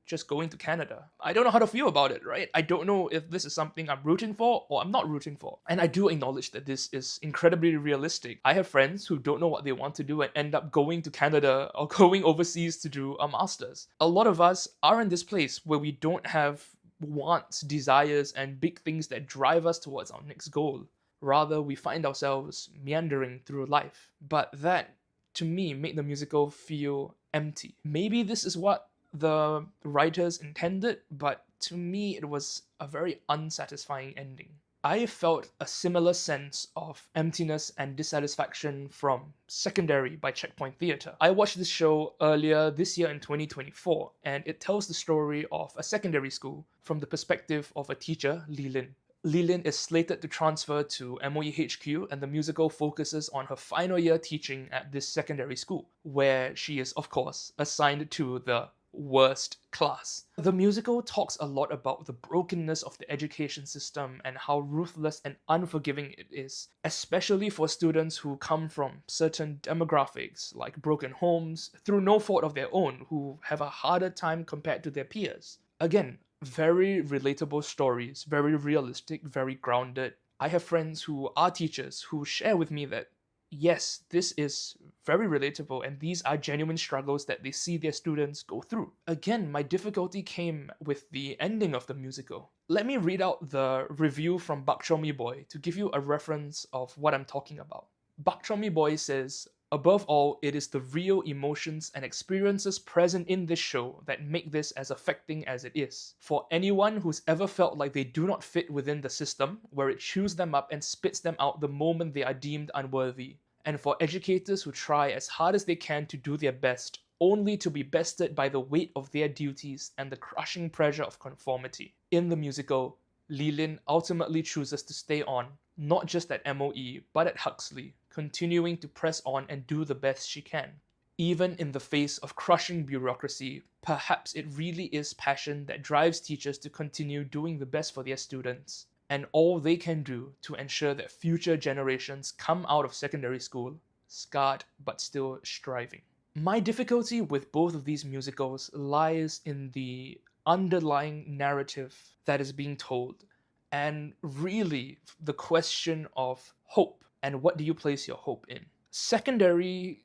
just going to Canada. I don't know how to feel about it, right? I don't know if this is something I'm rooting for or I'm not rooting for. And I do acknowledge that this is incredibly realistic. I have friends who don't know what they want to do and end up going to Canada or going overseas to do a master's. A lot of us are in this place where we don't have wants, desires, and big things that drive us towards our next goal. Rather, we find ourselves meandering through life. But that, to me, made the musical feel empty. Maybe this is what the writers intended, but to me it was a very unsatisfying ending. I felt a similar sense of emptiness and dissatisfaction from Secondary by Checkpoint Theatre. I watched this show earlier this year in 2024, and it tells the story of a secondary school from the perspective of a teacher, Lilin. Lilin is slated to transfer to MOE HQ, and the musical focuses on her final year teaching at this secondary school, where she is, of course, assigned to the worst class. The musical talks a lot about the brokenness of the education system and how ruthless and unforgiving it is, especially for students who come from certain demographics like broken homes through no fault of their own, who have a harder time compared to their peers. Again, very relatable stories, very realistic, very grounded. I have friends who are teachers who share with me that, yes, this is very relatable and these are genuine struggles that they see their students go through. Again, my difficulty came with the ending of the musical. Let me read out the review from Bak Chor Me Boy to give you a reference of what I'm talking about. Bak Chor Me Boy says, above all, it is the real emotions and experiences present in this show that make this as affecting as it is. For anyone who's ever felt like they do not fit within the system, where it chews them up and spits them out the moment they are deemed unworthy. And for educators who try as hard as they can to do their best, only to be bested by the weight of their duties and the crushing pressure of conformity. In the musical, Li Lin ultimately chooses to stay on, not just at MOE, but at Huxley, continuing to press on and do the best she can. Even in the face of crushing bureaucracy, perhaps it really is passion that drives teachers to continue doing the best for their students, and all they can do to ensure that future generations come out of secondary school scarred but still striving. My difficulty with both of these musicals lies in the underlying narrative that is being told, and really the question of hope and what do you place your hope in. Secondary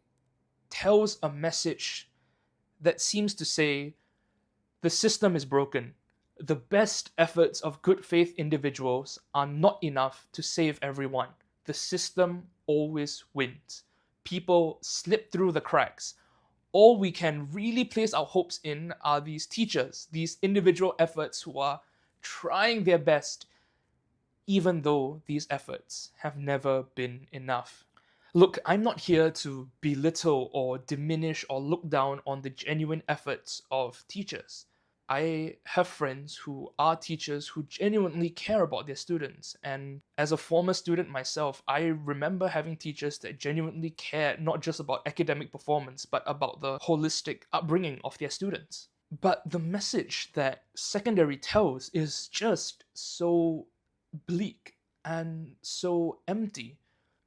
tells a message that seems to say the system is broken. The best efforts of good faith individuals are not enough to save everyone. The system always wins. People slip through the cracks. All we can really place our hopes in are these teachers, these individual efforts who are trying their best, even though these efforts have never been enough. Look, I'm not here to belittle or diminish or look down on the genuine efforts of teachers. I have friends who are teachers who genuinely care about their students, and as a former student myself, I remember having teachers that genuinely care not just about academic performance, but about the holistic upbringing of their students. But the message that secondary tells is just so bleak and so empty,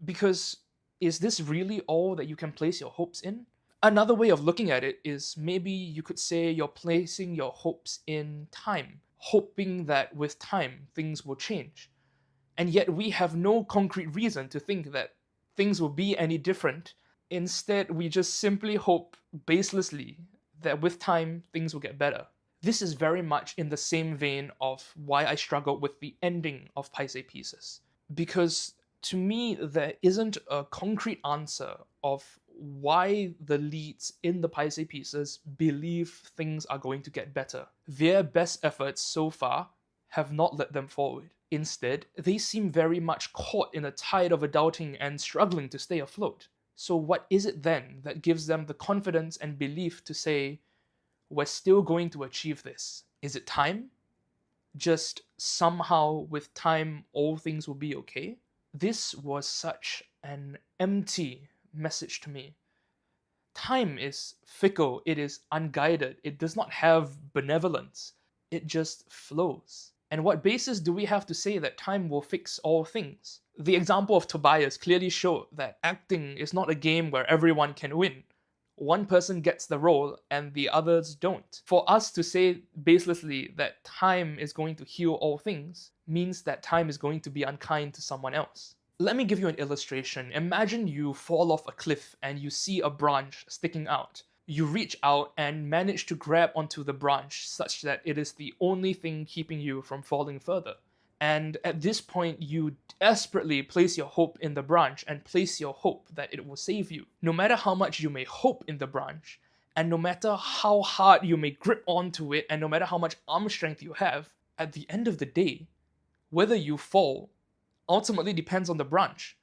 because is this really all that you can place your hopes in? Another way of looking at it is maybe you could say you're placing your hopes in time, hoping that with time things will change. And yet we have no concrete reason to think that things will be any different. Instead, we just simply hope baselessly that with time things will get better. This is very much in the same vein of why I struggled with the ending of Paiseh Pieces. Because to me, there isn't a concrete answer of why the leads in the Paiseh Pieces believe things are going to get better. Their best efforts so far have not led them forward. Instead, they seem very much caught in a tide of adulting and struggling to stay afloat. So what is it then that gives them the confidence and belief to say, we're still going to achieve this? Is it time? Just somehow with time all things will be okay? This was such an empty message to me. Time is fickle, it is unguided, it does not have benevolence, it just flows. And what basis do we have to say that time will fix all things? The example of Tobias clearly showed that acting is not a game where everyone can win. One person gets the role and the others don't. For us to say baselessly that time is going to heal all things means that time is going to be unkind to someone else. Let me give you an illustration. Imagine you fall off a cliff and you see a branch sticking out. You reach out and manage to grab onto the branch such that it is the only thing keeping you from falling further. And at this point, you desperately place your hope in the branch and place your hope that it will save you. No matter how much you may hope in the branch, and no matter how hard you may grip onto it, and no matter how much arm strength you have, at the end of the day, whether you fall ultimately depends on the branch.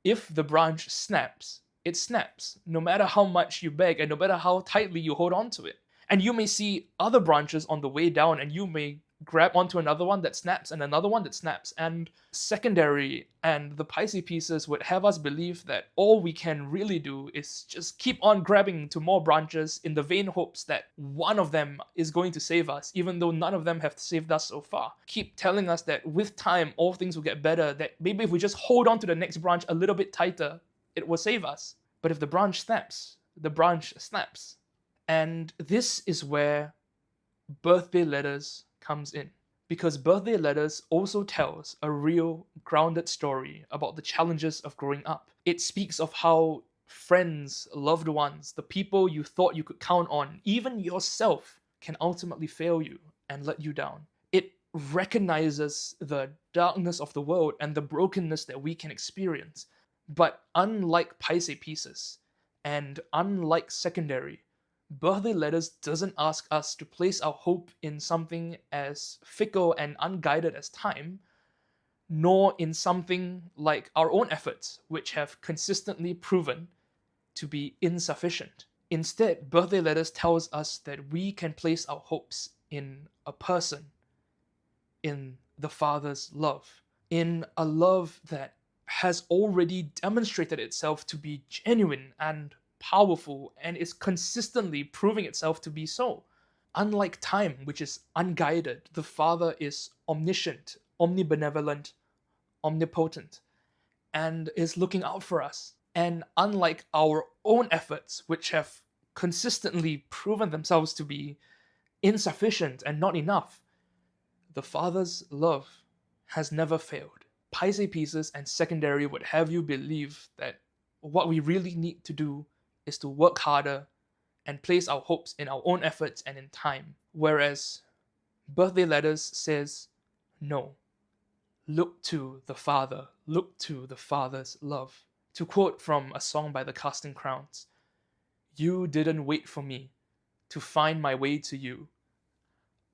If the branch snaps, it snaps, no matter how much you beg and no matter how tightly you hold on to it. And you may see other branches on the way down and you may grab onto another one that snaps and another one that snaps. And secondary and the Paiseh Pieces would have us believe that all we can really do is just keep on grabbing to more branches in the vain hopes that one of them is going to save us, even though none of them have saved us so far. Keep telling us that with time all things will get better, that maybe if we just hold on to the next branch a little bit tighter, it will save us. But if the branch snaps, the branch snaps. And this is where birthday letters comes in. Because Birthday Letters also tells a real, grounded story about the challenges of growing up. It speaks of how friends, loved ones, the people you thought you could count on, even yourself, can ultimately fail you and let you down. It recognizes the darkness of the world and the brokenness that we can experience. But unlike Paiseh Pieces, and unlike Secondary, Birthday Letters doesn't ask us to place our hope in something as fickle and unguided as time, nor in something like our own efforts, which have consistently proven to be insufficient. Instead, Birthday Letters tells us that we can place our hopes in a person, in the Father's love, in a love that has already demonstrated itself to be genuine and powerful and is consistently proving itself to be so. Unlike time, which is unguided, the Father is omniscient, omnibenevolent, omnipotent, and is looking out for us. And unlike our own efforts, which have consistently proven themselves to be insufficient and not enough, the Father's love has never failed. Paiseh Pieces and Secondary would have you believe that what we really need to do is to work harder and place our hopes in our own efforts and in time. Whereas Birthday Letters says, no, look to the Father, look to the Father's love. To quote from a song by the Casting Crowns, "You didn't wait for me to find my way to you.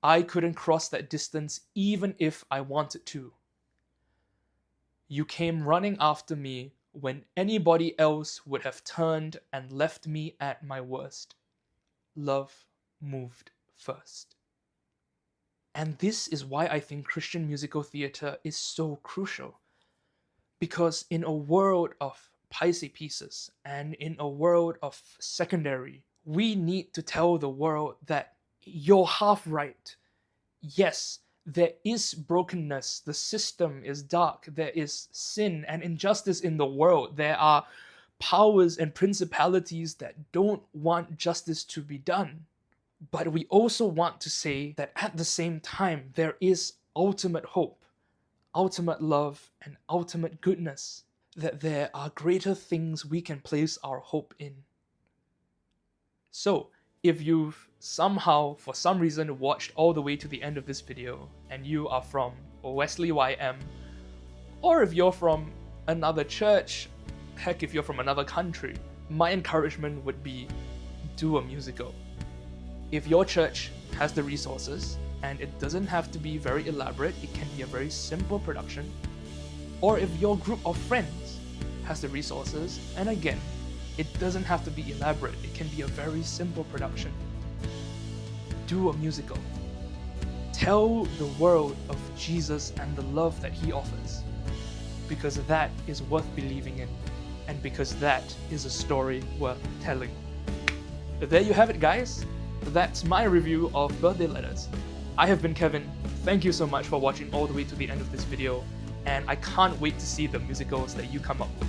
I couldn't cross that distance even if I wanted to. You came running after me when anybody else would have turned and left me at my worst. Love moved first." And this is why I think Christian musical theatre is so crucial. Because in a world of Paiseh Pieces and in a world of Secondary, we need to tell the world that you're half right. Yes, there is brokenness, the system is dark, there is sin and injustice in the world, there are powers and principalities that don't want justice to be done. But we also want to say that at the same time, there is ultimate hope, ultimate love, and ultimate goodness, that there are greater things we can place our hope in. So, if you've somehow, for some reason, watched all the way to the end of this video, and you are from Wesley YM, or if you're from another church, heck, if you're from another country, my encouragement would be, do a musical. If your church has the resources, and it doesn't have to be very elaborate, it can be a very simple production, or if your group of friends has the resources, and again, it doesn't have to be elaborate, it can be a very simple production. Do a musical. Tell the world of Jesus and the love that he offers, because that is worth believing in, and because that is a story worth telling. But there you have it, guys. That's my review of Birthday Letters. I have been Kevin. Thank you so much for watching all the way to the end of this video, and I can't wait to see the musicals that you come up with.